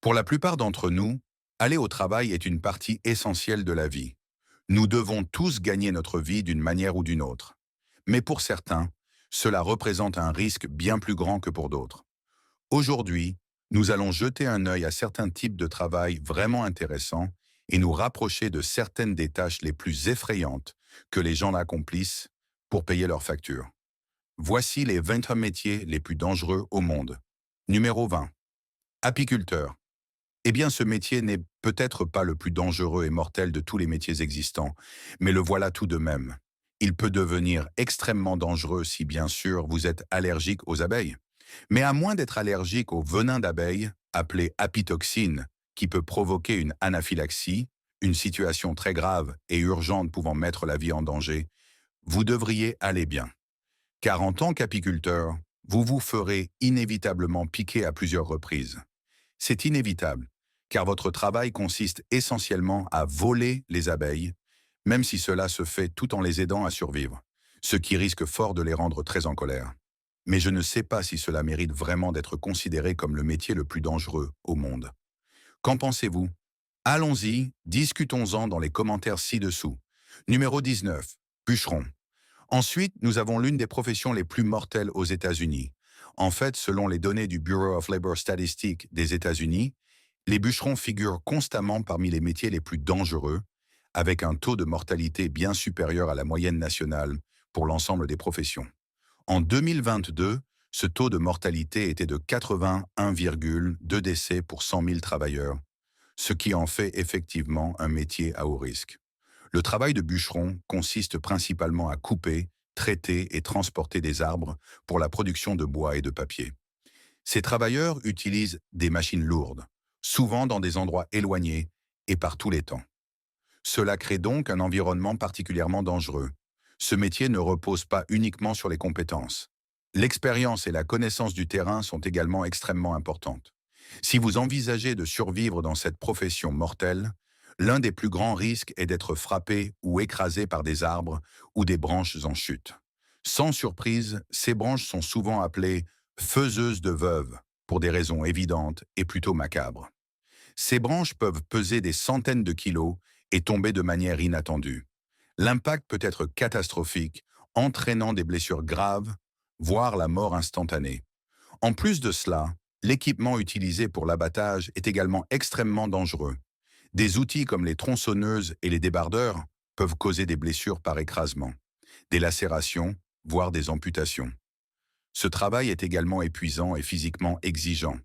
Pour la plupart d'entre nous, aller au travail est une partie essentielle de la vie. Nous devons tous gagner notre vie d'une manière ou d'une autre. Mais pour certains, cela représente un risque bien plus grand que pour d'autres. Aujourd'hui, nous allons jeter un œil à certains types de travail vraiment intéressants et nous rapprocher de certaines des tâches les plus effrayantes que les gens accomplissent pour payer leurs factures. Voici les 20 métiers les plus dangereux au monde. Numéro 20. Apiculteur. Eh bien, ce métier n'est peut-être pas le plus dangereux et mortel de tous les métiers existants, mais le voilà tout de même. Il peut devenir extrêmement dangereux si, bien sûr, vous êtes allergique aux abeilles. Mais à moins d'être allergique au venin d'abeille, appelé apitoxine, qui peut provoquer une anaphylaxie, une situation très grave et urgente pouvant mettre la vie en danger, vous devriez aller bien. Car en tant qu'apiculteur, vous vous ferez inévitablement piquer à plusieurs reprises. C'est inévitable, car votre travail consiste essentiellement à voler les abeilles, même si cela se fait tout en les aidant à survivre, ce qui risque fort de les rendre très en colère. Mais je ne sais pas si cela mérite vraiment d'être considéré comme le métier le plus dangereux au monde. Qu'en pensez-vous? Allons-y, discutons-en dans les commentaires ci-dessous. Numéro 19. Bûcheron. Ensuite, nous avons l'une des professions les plus mortelles aux États-Unis. En fait, selon les données du Bureau of Labor Statistics des États-Unis, les bûcherons figurent constamment parmi les métiers les plus dangereux, avec un taux de mortalité bien supérieur à la moyenne nationale pour l'ensemble des professions. En 2022, ce taux de mortalité était de 81,2 décès pour 100 000 travailleurs, ce qui en fait effectivement un métier à haut risque. Le travail de bûcheron consiste principalement à couper, traiter et transporter des arbres pour la production de bois et de papier. Ces travailleurs utilisent des machines lourdes, souvent dans des endroits éloignés et par tous les temps. Cela crée donc un environnement particulièrement dangereux. Ce métier ne repose pas uniquement sur les compétences. L'expérience et la connaissance du terrain sont également extrêmement importantes. Si vous envisagez de survivre dans cette profession mortelle, l'un des plus grands risques est d'être frappé ou écrasé par des arbres ou des branches en chute. Sans surprise, ces branches sont souvent appelées faiseuses de veuves, pour des raisons évidentes et plutôt macabres. Ces branches peuvent peser des centaines de kilos et tomber de manière inattendue. L'impact peut être catastrophique, entraînant des blessures graves, voire la mort instantanée. En plus de cela, l'équipement utilisé pour l'abattage est également extrêmement dangereux. Des outils comme les tronçonneuses et les débardeurs peuvent causer des blessures par écrasement, des lacérations, voire des amputations. Ce travail est également épuisant et physiquement exigeant.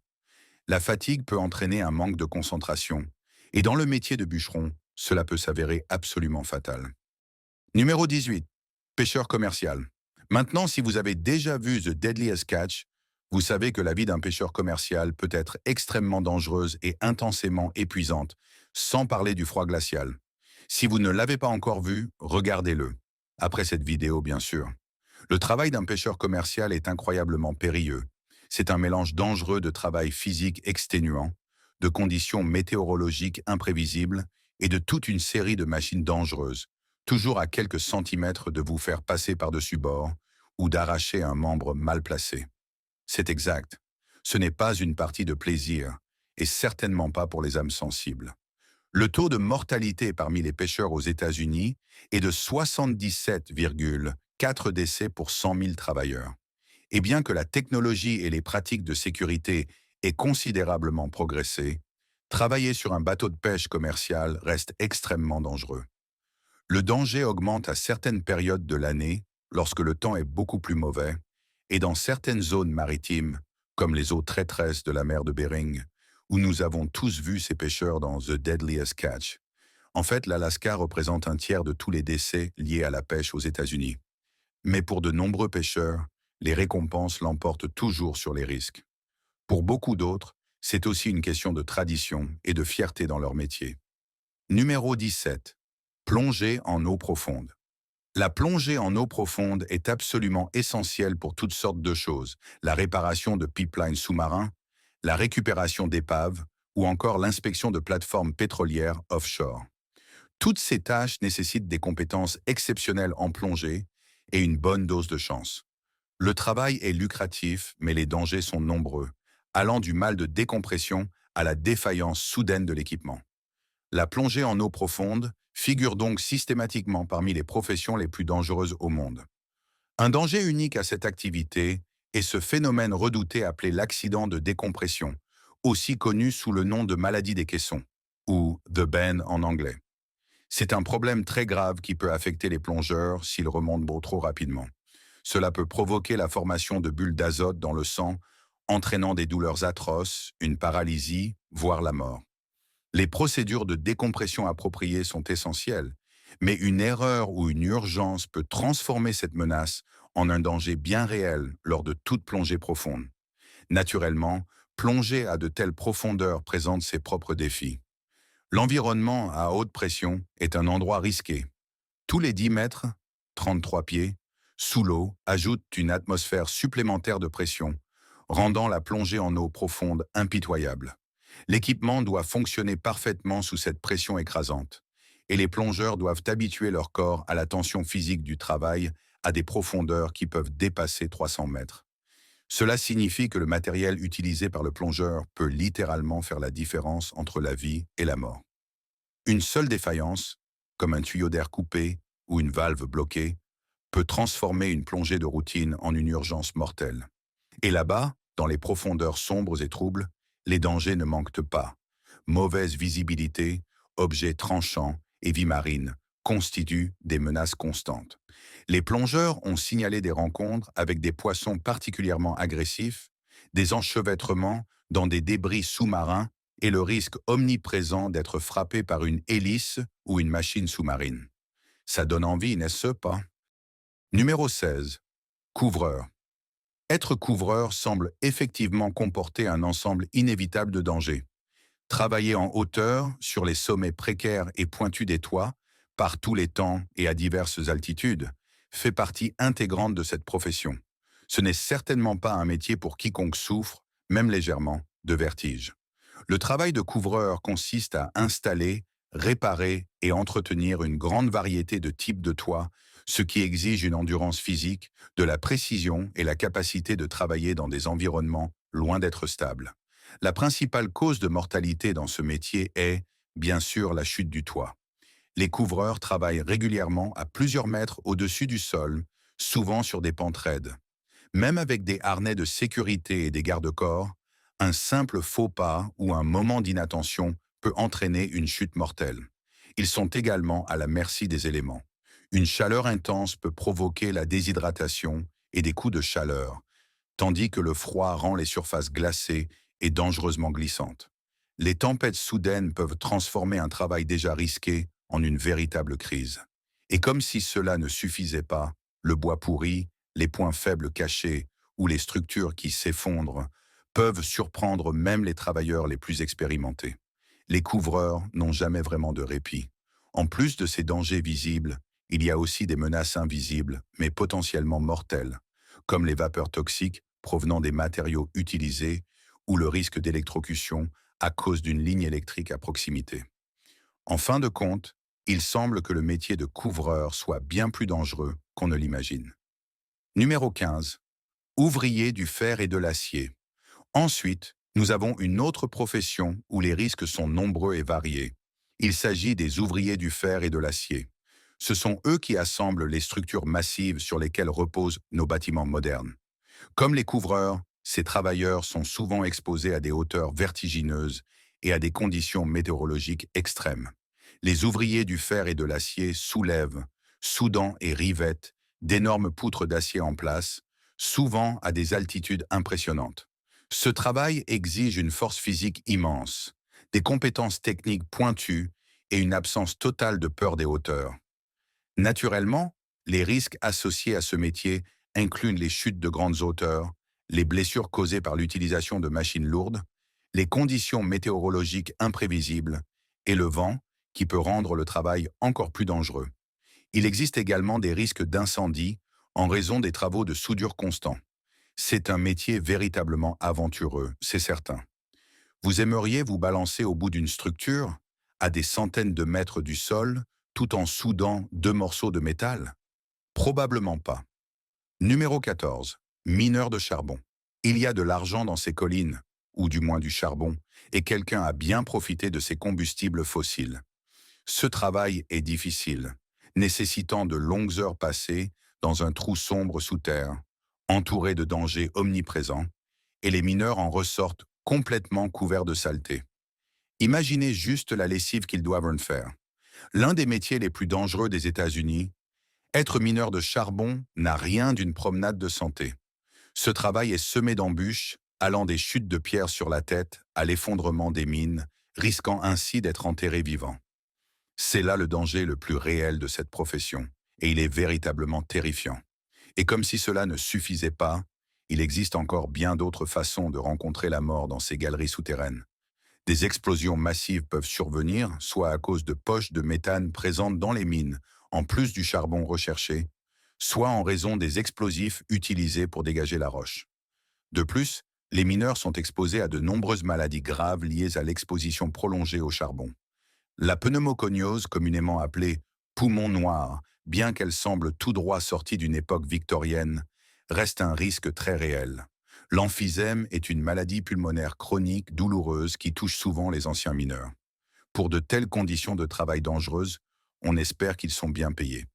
La fatigue peut entraîner un manque de concentration, et dans le métier de bûcheron, cela peut s'avérer absolument fatal. Numéro 18. Pêcheur commercial. Maintenant, si vous avez déjà vu The Deadliest Catch, vous savez que la vie d'un pêcheur commercial peut être extrêmement dangereuse et intensément épuisante, sans parler du froid glacial. Si vous ne l'avez pas encore vu, regardez-le. Après cette vidéo, bien sûr. Le travail d'un pêcheur commercial est incroyablement périlleux. C'est un mélange dangereux de travail physique exténuant, de conditions météorologiques imprévisibles et de toute une série de machines dangereuses, toujours à quelques centimètres de vous faire passer par-dessus bord ou d'arracher un membre mal placé. C'est exact. Ce n'est pas une partie de plaisir, et certainement pas pour les âmes sensibles. Le taux de mortalité parmi les pêcheurs aux États-Unis est de 77,4 décès pour 100 000 travailleurs. Et bien que la technologie et les pratiques de sécurité aient considérablement progressé, travailler sur un bateau de pêche commercial reste extrêmement dangereux. Le danger augmente à certaines périodes de l'année, lorsque le temps est beaucoup plus mauvais, et dans certaines zones maritimes, comme les eaux traîtresses de la mer de Bering, où nous avons tous vu ces pêcheurs dans The Deadliest Catch. En fait, l'Alaska représente un tiers de tous les décès liés à la pêche aux États-Unis. Mais pour de nombreux pêcheurs, les récompenses l'emportent toujours sur les risques. Pour beaucoup d'autres, c'est aussi une question de tradition et de fierté dans leur métier. Numéro 17. Plongée en eau profonde. La plongée en eau profonde est absolument essentielle pour toutes sortes de choses, la réparation de pipelines sous-marins, la récupération d'épaves ou encore l'inspection de plateformes pétrolières offshore. Toutes ces tâches nécessitent des compétences exceptionnelles en plongée et une bonne dose de chance. Le travail est lucratif, mais les dangers sont nombreux, allant du mal de décompression à la défaillance soudaine de l'équipement. La plongée en eau profonde figure donc systématiquement parmi les professions les plus dangereuses au monde. Un danger unique à cette activité est ce phénomène redouté appelé l'accident de décompression, aussi connu sous le nom de maladie des caissons, ou the bend en anglais. C'est un problème très grave qui peut affecter les plongeurs s'ils remontent trop rapidement. Cela peut provoquer la formation de bulles d'azote dans le sang, entraînant des douleurs atroces, une paralysie, voire la mort. Les procédures de décompression appropriées sont essentielles, mais une erreur ou une urgence peut transformer cette menace en un danger bien réel lors de toute plongée profonde. Naturellement, plonger à de telles profondeurs présente ses propres défis. L'environnement à haute pression est un endroit risqué. Tous les 10 mètres, 33 pieds, sous l'eau ajoutent une atmosphère supplémentaire de pression, rendant la plongée en eau profonde impitoyable. L'équipement doit fonctionner parfaitement sous cette pression écrasante, et les plongeurs doivent habituer leur corps à la tension physique du travail à des profondeurs qui peuvent dépasser 300 mètres. Cela signifie que le matériel utilisé par le plongeur peut littéralement faire la différence entre la vie et la mort. Une seule défaillance, comme un tuyau d'air coupé ou une valve bloquée, peut transformer une plongée de routine en une urgence mortelle. Et là-bas, dans les profondeurs sombres et troubles, les dangers ne manquent pas. Mauvaise visibilité, objets tranchants et vie marine constituent des menaces constantes. Les plongeurs ont signalé des rencontres avec des poissons particulièrement agressifs, des enchevêtrements dans des débris sous-marins et le risque omniprésent d'être frappé par une hélice ou une machine sous-marine. Ça donne envie, n'est-ce pas? Numéro 16. Couvreur. Être couvreur semble effectivement comporter un ensemble inévitable de dangers. Travailler en hauteur, sur les sommets précaires et pointus des toits, par tous les temps et à diverses altitudes, fait partie intégrante de cette profession. Ce n'est certainement pas un métier pour quiconque souffre, même légèrement, de vertige. Le travail de couvreur consiste à installer, réparer et entretenir une grande variété de types de toits, ce qui exige une endurance physique, de la précision et la capacité de travailler dans des environnements loin d'être stables. La principale cause de mortalité dans ce métier est, bien sûr, la chute du toit. Les couvreurs travaillent régulièrement à plusieurs mètres au-dessus du sol, souvent sur des pentes raides. Même avec des harnais de sécurité et des garde-corps, un simple faux pas ou un moment d'inattention peut entraîner une chute mortelle. Ils sont également à la merci des éléments. Une chaleur intense peut provoquer la déshydratation et des coups de chaleur, tandis que le froid rend les surfaces glacées et dangereusement glissantes. Les tempêtes soudaines peuvent transformer un travail déjà risqué en une véritable crise. Et comme si cela ne suffisait pas, le bois pourri, les points faibles cachés ou les structures qui s'effondrent peuvent surprendre même les travailleurs les plus expérimentés. Les couvreurs n'ont jamais vraiment de répit. En plus de ces dangers visibles, il y a aussi des menaces invisibles, mais potentiellement mortelles, comme les vapeurs toxiques provenant des matériaux utilisés ou le risque d'électrocution à cause d'une ligne électrique à proximité. En fin de compte, il semble que le métier de couvreur soit bien plus dangereux qu'on ne l'imagine. Numéro 15. Ouvrier du fer et de l'acier. Ensuite, nous avons une autre profession où les risques sont nombreux et variés. Il s'agit des ouvriers du fer et de l'acier. Ce sont eux qui assemblent les structures massives sur lesquelles reposent nos bâtiments modernes. Comme les couvreurs, ces travailleurs sont souvent exposés à des hauteurs vertigineuses et à des conditions météorologiques extrêmes. Les ouvriers du fer et de l'acier soulèvent, soudant et rivettent d'énormes poutres d'acier en place, souvent à des altitudes impressionnantes. Ce travail exige une force physique immense, des compétences techniques pointues et une absence totale de peur des hauteurs. Naturellement, les risques associés à ce métier incluent les chutes de grandes hauteurs, les blessures causées par l'utilisation de machines lourdes, les conditions météorologiques imprévisibles et le vent qui peut rendre le travail encore plus dangereux. Il existe également des risques d'incendie en raison des travaux de soudure constants. C'est un métier véritablement aventureux, c'est certain. Vous aimeriez vous balancer au bout d'une structure, à des centaines de mètres du sol, tout en soudant deux morceaux de métal? Probablement pas. Numéro 14. Mineur de charbon. Il y a de l'argent dans ces collines, ou du moins du charbon, et quelqu'un a bien profité de ces combustibles fossiles. Ce travail est difficile, nécessitant de longues heures passées dans un trou sombre sous terre, entouré de dangers omniprésents, et les mineurs en ressortent complètement couverts de saleté. Imaginez juste la lessive qu'ils doivent en faire. L'un des métiers les plus dangereux des États-Unis, être mineur de charbon n'a rien d'une promenade de santé. Ce travail est semé d'embûches, allant des chutes de pierres sur la tête à l'effondrement des mines, risquant ainsi d'être enterré vivant. C'est là le danger le plus réel de cette profession, et il est véritablement terrifiant. Et comme si cela ne suffisait pas, il existe encore bien d'autres façons de rencontrer la mort dans ces galeries souterraines. Des explosions massives peuvent survenir, soit à cause de poches de méthane présentes dans les mines, en plus du charbon recherché, soit en raison des explosifs utilisés pour dégager la roche. De plus, les mineurs sont exposés à de nombreuses maladies graves liées à l'exposition prolongée au charbon. La pneumoconiose, communément appelée poumon noir, bien qu'elle semble tout droit sortie d'une époque victorienne, reste un risque très réel. L'emphysème est une maladie pulmonaire chronique douloureuse qui touche souvent les anciens mineurs. Pour de telles conditions de travail dangereuses, on espère qu'ils sont bien payés.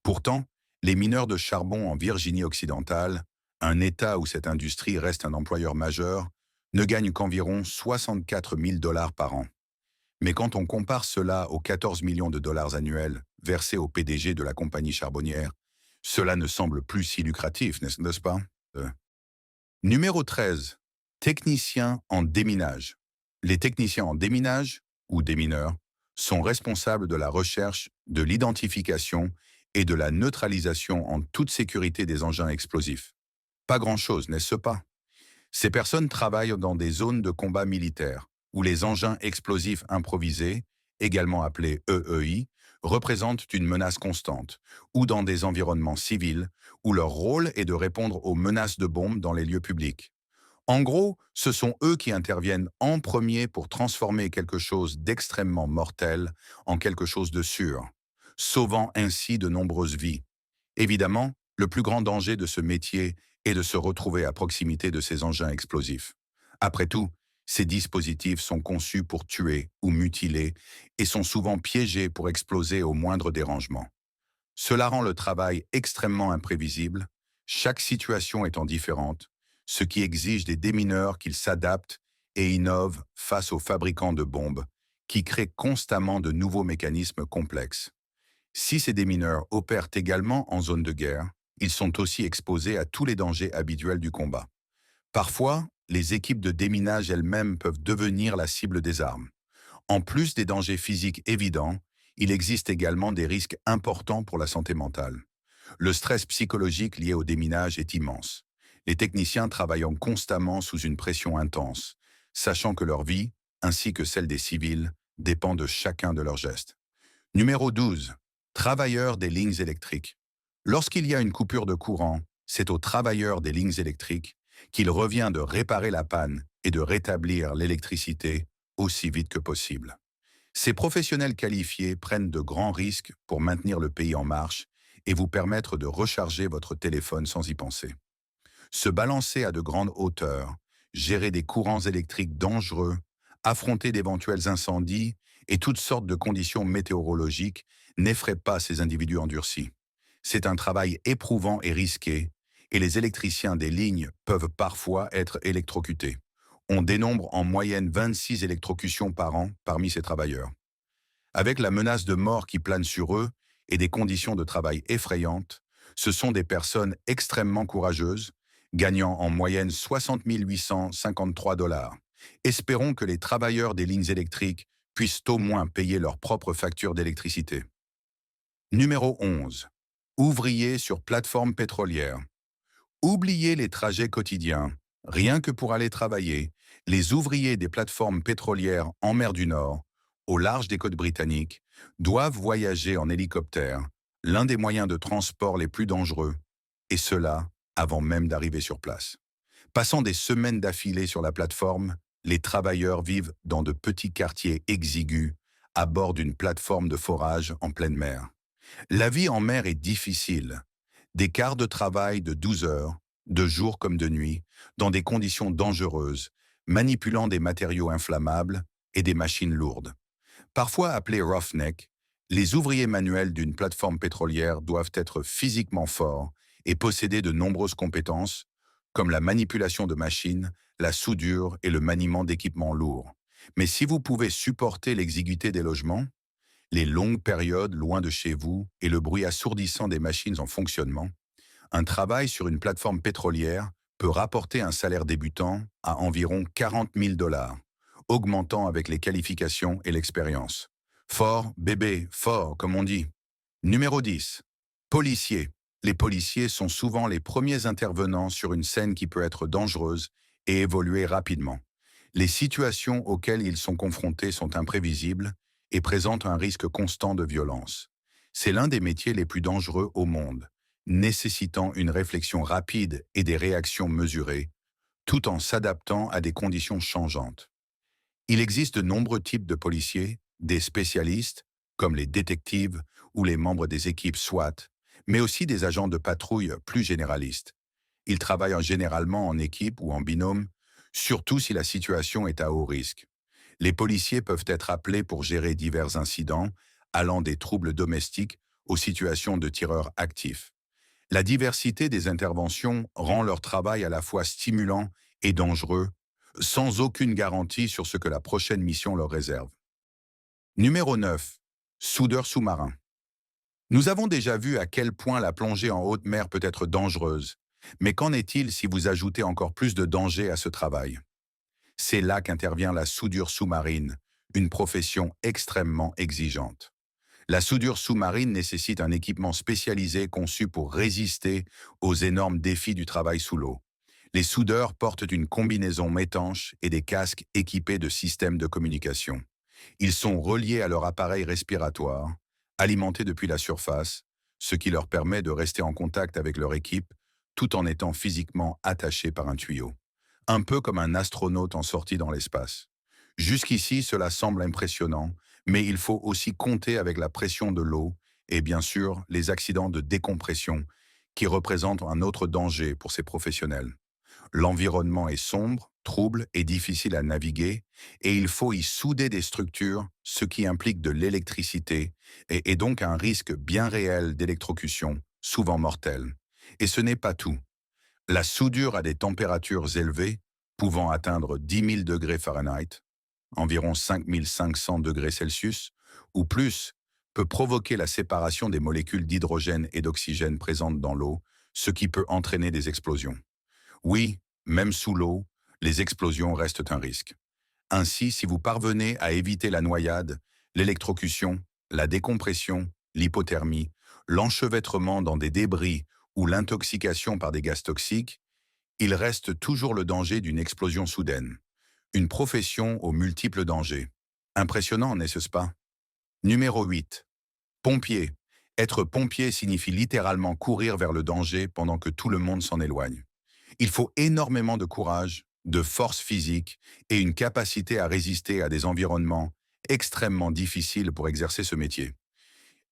Pourtant, les mineurs de charbon en Virginie occidentale, un État où cette industrie reste un employeur majeur, ne gagnent qu'environ 64 000 $ par an. Mais quand on compare cela aux 14 millions de dollars annuels versés au PDG de la compagnie charbonnière, cela ne semble plus si lucratif, n'est-ce pas? Numéro 13. Techniciens en déminage. Les techniciens en déminage, ou démineurs, sont responsables de la recherche, de l'identification et de la neutralisation en toute sécurité des engins explosifs. Pas grand-chose, n'est-ce pas? Ces personnes travaillent dans des zones de combat militaires, où les engins explosifs improvisés, également appelés EEI, représentent une menace constante, ou dans des environnements civils, où leur rôle est de répondre aux menaces de bombes dans les lieux publics. En gros, ce sont eux qui interviennent en premier pour transformer quelque chose d'extrêmement mortel en quelque chose de sûr, sauvant ainsi de nombreuses vies. Évidemment, le plus grand danger de ce métier est de se retrouver à proximité de ces engins explosifs. Après tout, ces dispositifs sont conçus pour tuer ou mutiler et sont souvent piégés pour exploser au moindre dérangement. Cela rend le travail extrêmement imprévisible, chaque situation étant différente, ce qui exige des démineurs qu'ils s'adaptent et innovent face aux fabricants de bombes, qui créent constamment de nouveaux mécanismes complexes. Si ces démineurs opèrent également en zone de guerre, ils sont aussi exposés à tous les dangers habituels du combat. Parfois, les équipes de déminage elles-mêmes peuvent devenir la cible des armes. En plus des dangers physiques évidents, il existe également des risques importants pour la santé mentale. Le stress psychologique lié au déminage est immense. Les techniciens travaillant constamment sous une pression intense, sachant que leur vie, ainsi que celle des civils, dépend de chacun de leurs gestes. Numéro 12. Travailleurs des lignes électriques. Lorsqu'il y a une coupure de courant, c'est aux travailleurs des lignes électriques qu'il revient de réparer la panne et de rétablir l'électricité aussi vite que possible. Ces professionnels qualifiés prennent de grands risques pour maintenir le pays en marche et vous permettre de recharger votre téléphone sans y penser. Se balancer à de grandes hauteurs, gérer des courants électriques dangereux, affronter d'éventuels incendies et toutes sortes de conditions météorologiques n'effraient pas ces individus endurcis. C'est un travail éprouvant et risqué, et les électriciens des lignes peuvent parfois être électrocutés. On dénombre en moyenne 26 électrocutions par an parmi ces travailleurs. Avec la menace de mort qui plane sur eux et des conditions de travail effrayantes, ce sont des personnes extrêmement courageuses, gagnant en moyenne 60 853 $. Espérons que les travailleurs des lignes électriques puissent au moins payer leurs propres factures d'électricité. Numéro 11. Ouvriers sur plateforme pétrolière. Oubliez les trajets quotidiens. Rien que pour aller travailler, les ouvriers des plateformes pétrolières en mer du Nord, au large des côtes britanniques, doivent voyager en hélicoptère, l'un des moyens de transport les plus dangereux, et cela avant même d'arriver sur place. Passant des semaines d'affilée sur la plateforme, les travailleurs vivent dans de petits quartiers exigus, à bord d'une plateforme de forage en pleine mer. La vie en mer est difficile. Des quarts de travail de 12 heures, de jour comme de nuit, dans des conditions dangereuses, manipulant des matériaux inflammables et des machines lourdes. Parfois appelés roughneck, les ouvriers manuels d'une plateforme pétrolière doivent être physiquement forts et posséder de nombreuses compétences, comme la manipulation de machines, la soudure et le maniement d'équipements lourds. Mais si vous pouvez supporter l'exiguïté des logements, les longues périodes loin de chez vous et le bruit assourdissant des machines en fonctionnement, un travail sur une plateforme pétrolière peut rapporter un salaire débutant à environ 40 000 $, augmentant avec les qualifications et l'expérience. Fort, bébé, fort, comme on dit. Numéro 10. Policiers. Les policiers sont souvent les premiers intervenants sur une scène qui peut être dangereuse et évoluer rapidement. Les situations auxquelles ils sont confrontés sont imprévisibles et présentent un risque constant de violence. C'est l'un des métiers les plus dangereux au monde, nécessitant une réflexion rapide et des réactions mesurées, tout en s'adaptant à des conditions changeantes. Il existe de nombreux types de policiers, des spécialistes, comme les détectives ou les membres des équipes SWAT, mais aussi des agents de patrouille plus généralistes. Ils travaillent généralement en équipe ou en binôme, surtout si la situation est à haut risque. Les policiers peuvent être appelés pour gérer divers incidents, allant des troubles domestiques aux situations de tireurs actifs. La diversité des interventions rend leur travail à la fois stimulant et dangereux, sans aucune garantie sur ce que la prochaine mission leur réserve. Numéro 9. Soudeur sous-marin. Nous avons déjà vu à quel point la plongée en haute mer peut être dangereuse, mais qu'en est-il si vous ajoutez encore plus de danger à ce travail? C'est là qu'intervient la soudure sous-marine, une profession extrêmement exigeante. La soudure sous-marine nécessite un équipement spécialisé conçu pour résister aux énormes défis du travail sous l'eau. Les soudeurs portent une combinaison étanche et des casques équipés de systèmes de communication. Ils sont reliés à leur appareil respiratoire, alimenté depuis la surface, ce qui leur permet de rester en contact avec leur équipe tout en étant physiquement attachés par un tuyau. Un peu comme un astronaute en sortie dans l'espace. Jusqu'ici, cela semble impressionnant, mais il faut aussi compter avec la pression de l'eau et bien sûr les accidents de décompression qui représentent un autre danger pour ces professionnels. L'environnement est sombre, trouble et difficile à naviguer, et il faut y souder des structures, ce qui implique de l'électricité et donc un risque bien réel d'électrocution, souvent mortel. Et ce n'est pas tout. La soudure à des températures élevées, pouvant atteindre 10 000 degrés Fahrenheit, environ 5 500 degrés Celsius, ou plus, peut provoquer la séparation des molécules d'hydrogène et d'oxygène présentes dans l'eau, ce qui peut entraîner des explosions. Oui, même sous l'eau, les explosions restent un risque. Ainsi, si vous parvenez à éviter la noyade, l'électrocution, la décompression, l'hypothermie, l'enchevêtrement dans des débris ou l'intoxication par des gaz toxiques, il reste toujours le danger d'une explosion soudaine. Une profession aux multiples dangers. Impressionnant, n'est-ce pas? Numéro 8. Pompier. Être pompier signifie littéralement courir vers le danger pendant que tout le monde s'en éloigne. Il faut énormément de courage, de force physique et une capacité à résister à des environnements extrêmement difficiles pour exercer ce métier.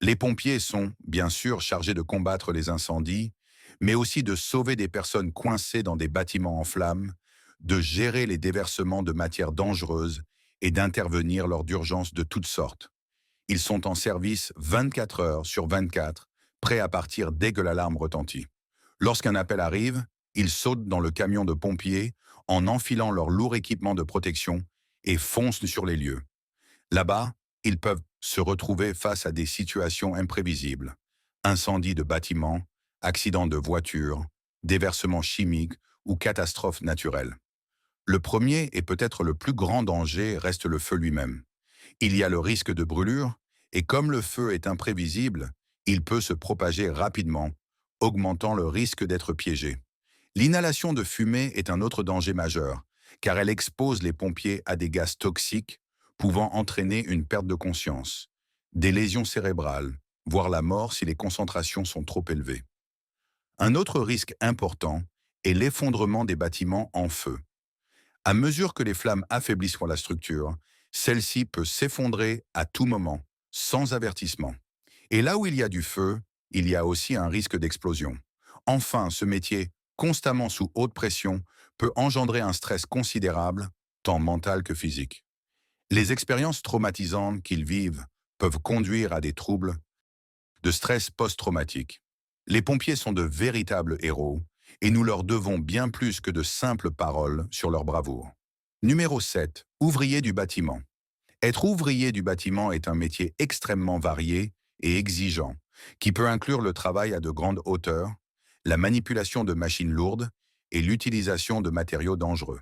Les pompiers sont, bien sûr, chargés de combattre les incendies, mais aussi de sauver des personnes coincées dans des bâtiments en flammes, de gérer les déversements de matières dangereuses et d'intervenir lors d'urgences de toutes sortes. Ils sont en service 24 heures sur 24, prêts à partir dès que l'alarme retentit. Lorsqu'un appel arrive, ils sautent dans le camion de pompiers en enfilant leur lourd équipement de protection et foncent sur les lieux. Là-bas, ils peuvent se retrouver face à des situations imprévisibles. Incendies de bâtiments, accidents de voitures, déversements chimiques ou catastrophes naturelles. Le premier et peut-être le plus grand danger reste le feu lui-même. Il y a le risque de brûlure, et comme le feu est imprévisible, il peut se propager rapidement, augmentant le risque d'être piégé. L'inhalation de fumée est un autre danger majeur, car elle expose les pompiers à des gaz toxiques pouvant entraîner une perte de conscience, des lésions cérébrales, voire la mort si les concentrations sont trop élevées. Un autre risque important est l'effondrement des bâtiments en feu. À mesure que les flammes affaiblissent la structure, celle-ci peut s'effondrer à tout moment, sans avertissement. Et là où il y a du feu, il y a aussi un risque d'explosion. Enfin, ce métier, constamment sous haute pression, peut engendrer un stress considérable, tant mentales que physiques. Les expériences traumatisantes qu'ils vivent peuvent conduire à des troubles de stress post-traumatique. Les pompiers sont de véritables héros et nous leur devons bien plus que de simples paroles sur leur bravoure. Numéro 7. Ouvrier du bâtiment. Être ouvrier du bâtiment est un métier extrêmement varié et exigeant, qui peut inclure le travail à de grandes hauteurs, la manipulation de machines lourdes et l'utilisation de matériaux dangereux.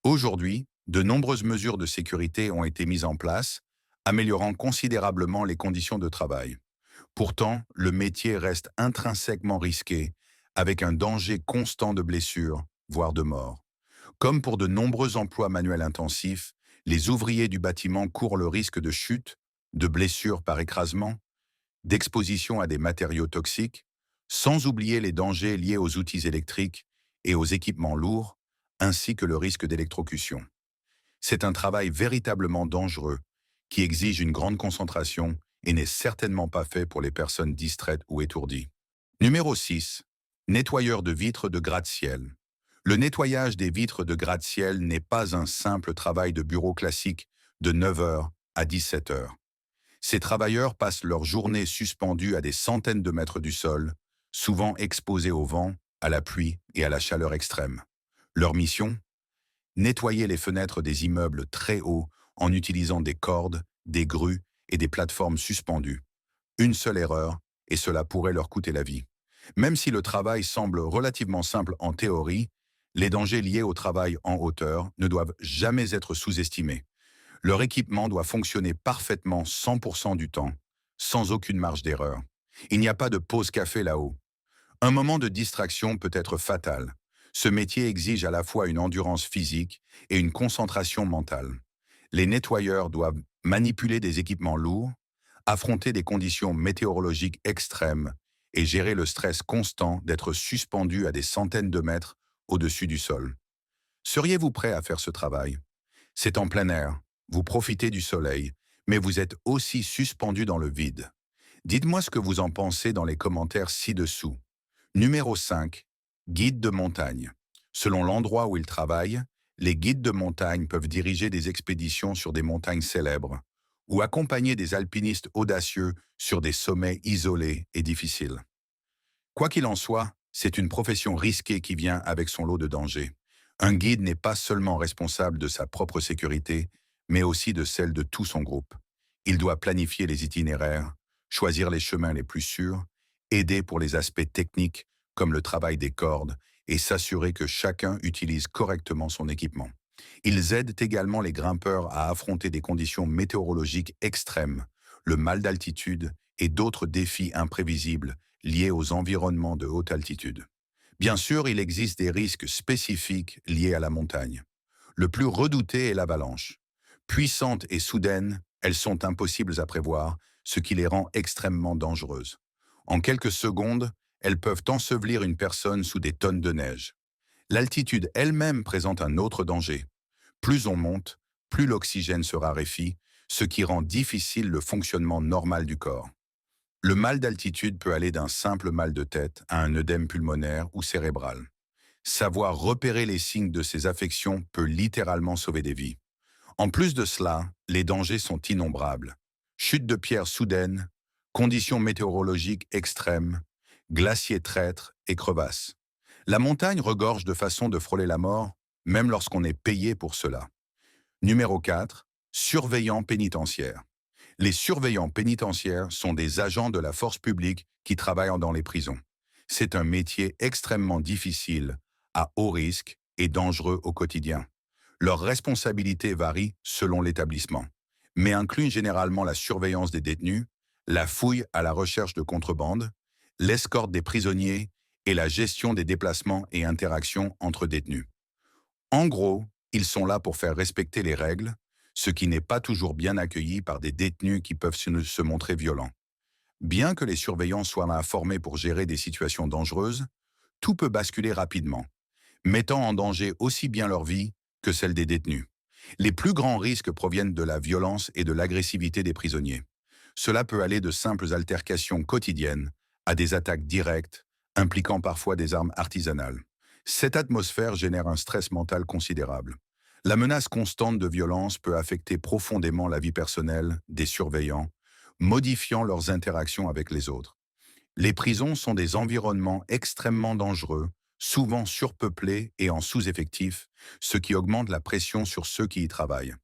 Aujourd'hui, de nombreuses mesures de sécurité ont été mises en place, améliorant considérablement les conditions de travail. Pourtant, le métier reste intrinsèquement risqué, avec un danger constant de blessures, voire de mort. Comme pour de nombreux emplois manuels intensifs, les ouvriers du bâtiment courent le risque de chute, de blessures par écrasement, d'exposition à des matériaux toxiques, sans oublier les dangers liés aux outils électriques et aux équipements lourds, ainsi que le risque d'électrocution. C'est un travail véritablement dangereux, qui exige une grande concentration et n'est certainement pas fait pour les personnes distraites ou étourdies. Numéro 6. Nettoyeur de vitres de gratte-ciel. Le nettoyage des vitres de gratte-ciel n'est pas un simple travail de bureau classique de 9 heures à 17 heures. Ces travailleurs passent leur journée suspendus à des centaines de mètres du sol, souvent exposés au vent, à la pluie et à la chaleur extrême. Leur mission? Nettoyer les fenêtres des immeubles très hauts en utilisant des cordes, des grues et des plateformes suspendues. Une seule erreur, et cela pourrait leur coûter la vie. Même si le travail semble relativement simple en théorie, les dangers liés au travail en hauteur ne doivent jamais être sous-estimés. Leur équipement doit fonctionner parfaitement 100% du temps, sans aucune marge d'erreur. Il n'y a pas de pause café là-haut. Un moment de distraction peut être fatal. Ce métier exige à la fois une endurance physique et une concentration mentale. Les nettoyeurs doivent manipuler des équipements lourds, affronter des conditions météorologiques extrêmes et gérer le stress constant d'être suspendus à des centaines de mètres au-dessus du sol. Seriez-vous prêt à faire ce travail? C'est en plein air, vous profitez du soleil, mais vous êtes aussi suspendu dans le vide. Dites-moi ce que vous en pensez dans les commentaires ci-dessous. Numéro 5. Guide de montagne. Selon l'endroit où ils travaillent, les guides de montagne peuvent diriger des expéditions sur des montagnes célèbres ou accompagner des alpinistes audacieux sur des sommets isolés et difficiles. Quoi qu'il en soit, c'est une profession risquée qui vient avec son lot de dangers. Un guide n'est pas seulement responsable de sa propre sécurité, mais aussi de celle de tout son groupe. Il doit planifier les itinéraires, choisir les chemins les plus sûrs, aider pour les aspects techniques comme le travail des cordes et s'assurer que chacun utilise correctement son équipement. Ils aident également les grimpeurs à affronter des conditions météorologiques extrêmes, le mal d'altitude et d'autres défis imprévisibles liés aux environnements de haute altitude. Bien sûr, il existe des risques spécifiques liés à la montagne. Le plus redouté est l'avalanche. Puissantes et soudaines, elles sont impossibles à prévoir, ce qui les rend extrêmement dangereuses. En quelques secondes, elles peuvent ensevelir une personne sous des tonnes de neige. L'altitude elle-même présente un autre danger. Plus on monte, plus l'oxygène se raréfie, ce qui rend difficile le fonctionnement normal du corps. Le mal d'altitude peut aller d'un simple mal de tête à un œdème pulmonaire ou cérébral. Savoir repérer les signes de ces affections peut littéralement sauver des vies. En plus de cela, les dangers sont innombrables. Chutes de pierres soudaines, conditions météorologiques extrêmes, glaciers traîtres et crevasses. La montagne regorge de façons de frôler la mort, même lorsqu'on est payé pour cela. Numéro 4. Surveillants pénitentiaires. Les surveillants pénitentiaires sont des agents de la force publique qui travaillent dans les prisons. C'est un métier extrêmement difficile, à haut risque et dangereux au quotidien. Leurs responsabilités varient selon l'établissement, mais incluent généralement la surveillance des détenus, la fouille à la recherche de contrebande, l'escorte des prisonniers et la gestion des déplacements et interactions entre détenus. En gros, ils sont là pour faire respecter les règles, ce qui n'est pas toujours bien accueilli par des détenus qui peuvent se montrer violents. Bien que les surveillants soient là formés pour gérer des situations dangereuses, tout peut basculer rapidement, mettant en danger aussi bien leur vie que celle des détenus. Les plus grands risques proviennent de la violence et de l'agressivité des prisonniers. Cela peut aller de simples altercations quotidiennes à des attaques directes, impliquant parfois des armes artisanales. Cette atmosphère génère un stress mental considérable. La menace constante de violence peut affecter profondément la vie personnelle des surveillants, modifiant leurs interactions avec les autres. Les prisons sont des environnements extrêmement dangereux, souvent surpeuplés et en sous-effectifs, ce qui augmente la pression sur ceux qui y travaillent.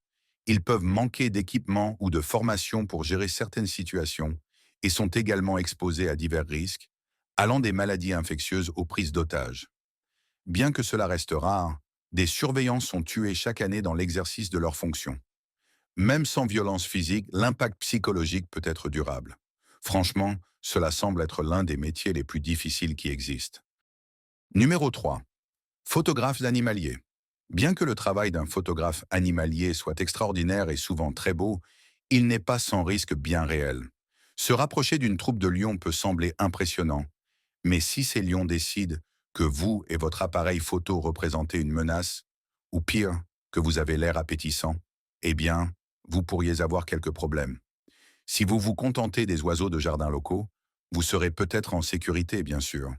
Ils peuvent manquer d'équipement ou de formation pour gérer certaines situations et sont également exposés à divers risques, allant des maladies infectieuses aux prises d'otages. Bien que cela reste rare, des surveillants sont tués chaque année dans l'exercice de leurs fonctions. Même sans violence physique, l'impact psychologique peut être durable. Franchement, cela semble être l'un des métiers les plus difficiles qui existent. Numéro 3. Photographe animalier. Bien que le travail d'un photographe animalier soit extraordinaire et souvent très beau, il n'est pas sans risque bien réel. Se rapprocher d'une troupe de lions peut sembler impressionnant, mais si ces lions décident que vous et votre appareil photo représentez une menace, ou pire, que vous avez l'air appétissant, eh bien, vous pourriez avoir quelques problèmes. Si vous vous contentez des oiseaux de jardin locaux, vous serez peut-être en sécurité, bien sûr.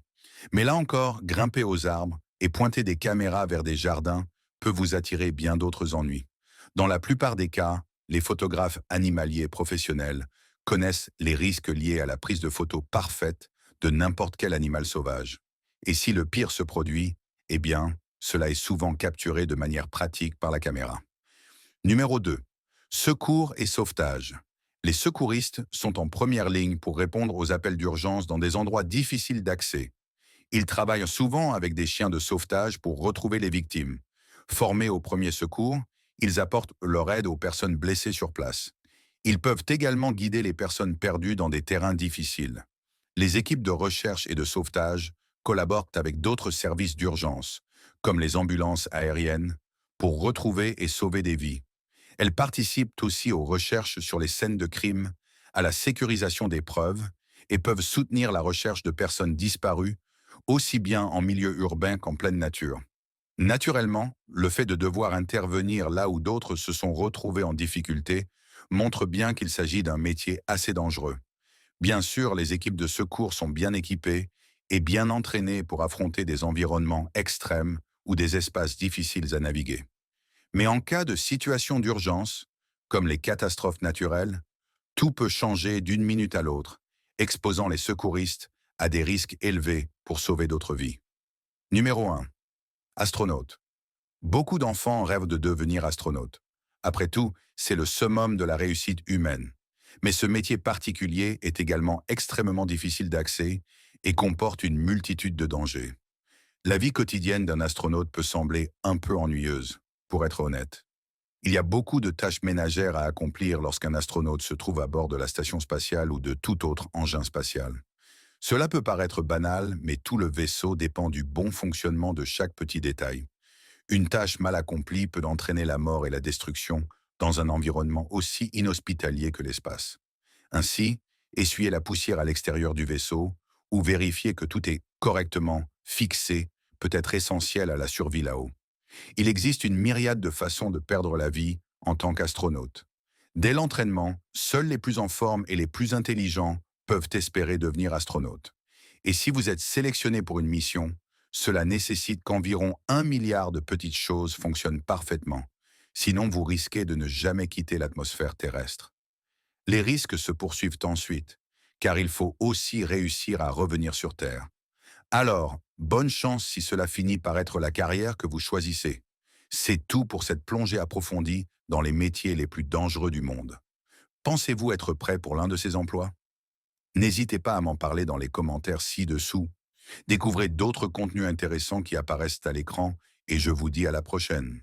Mais là encore, grimper aux arbres et pointer des caméras vers des jardins peut vous attirer bien d'autres ennuis. Dans la plupart des cas, les photographes animaliers professionnels connaissent les risques liés à la prise de photos parfaite de n'importe quel animal sauvage. Et si le pire se produit, eh bien, cela est souvent capturé de manière pratique par la caméra. Numéro 2. Secours et sauvetage. Les secouristes sont en première ligne pour répondre aux appels d'urgence dans des endroits difficiles d'accès. Ils travaillent souvent avec des chiens de sauvetage pour retrouver les victimes. Formés au premier secours, ils apportent leur aide aux personnes blessées sur place. Ils peuvent également guider les personnes perdues dans des terrains difficiles. Les équipes de recherche et de sauvetage collaborent avec d'autres services d'urgence, comme les ambulances aériennes, pour retrouver et sauver des vies. Elles participent aussi aux recherches sur les scènes de crime, à la sécurisation des preuves et peuvent soutenir la recherche de personnes disparues, aussi bien en milieu urbain qu'en pleine nature. Naturellement, le fait de devoir intervenir là où d'autres se sont retrouvés en difficulté montre bien qu'il s'agit d'un métier assez dangereux. Bien sûr, les équipes de secours sont bien équipées et bien entraînées pour affronter des environnements extrêmes ou des espaces difficiles à naviguer. Mais en cas de situation d'urgence, comme les catastrophes naturelles, tout peut changer d'une minute à l'autre, exposant les secouristes à des risques élevés pour sauver d'autres vies. Numéro 1. Astronaute. Beaucoup d'enfants rêvent de devenir astronaute. Après tout, c'est le summum de la réussite humaine. Mais ce métier particulier est également extrêmement difficile d'accès et comporte une multitude de dangers. La vie quotidienne d'un astronaute peut sembler un peu ennuyeuse, pour être honnête. Il y a beaucoup de tâches ménagères à accomplir lorsqu'un astronaute se trouve à bord de la station spatiale ou de tout autre engin spatial. Cela peut paraître banal, mais tout le vaisseau dépend du bon fonctionnement de chaque petit détail. Une tâche mal accomplie peut entraîner la mort et la destruction dans un environnement aussi inhospitalier que l'espace. Ainsi, essuyer la poussière à l'extérieur du vaisseau ou vérifier que tout est correctement fixé peut être essentiel à la survie là-haut. Il existe une myriade de façons de perdre la vie en tant qu'astronaute. Dès l'entraînement, seuls les plus en forme et les plus intelligents peuvent espérer devenir astronautes. Et si vous êtes sélectionné pour une mission, cela nécessite qu'environ 1 milliard de petites choses fonctionnent parfaitement. Sinon, vous risquez de ne jamais quitter l'atmosphère terrestre. Les risques se poursuivent ensuite, car il faut aussi réussir à revenir sur Terre. Alors, bonne chance si cela finit par être la carrière que vous choisissez. C'est tout pour cette plongée approfondie dans les métiers les plus dangereux du monde. Pensez-vous être prêt pour l'un de ces emplois? N'hésitez pas à m'en parler dans les commentaires ci-dessous. Découvrez d'autres contenus intéressants qui apparaissent à l'écran et je vous dis à la prochaine.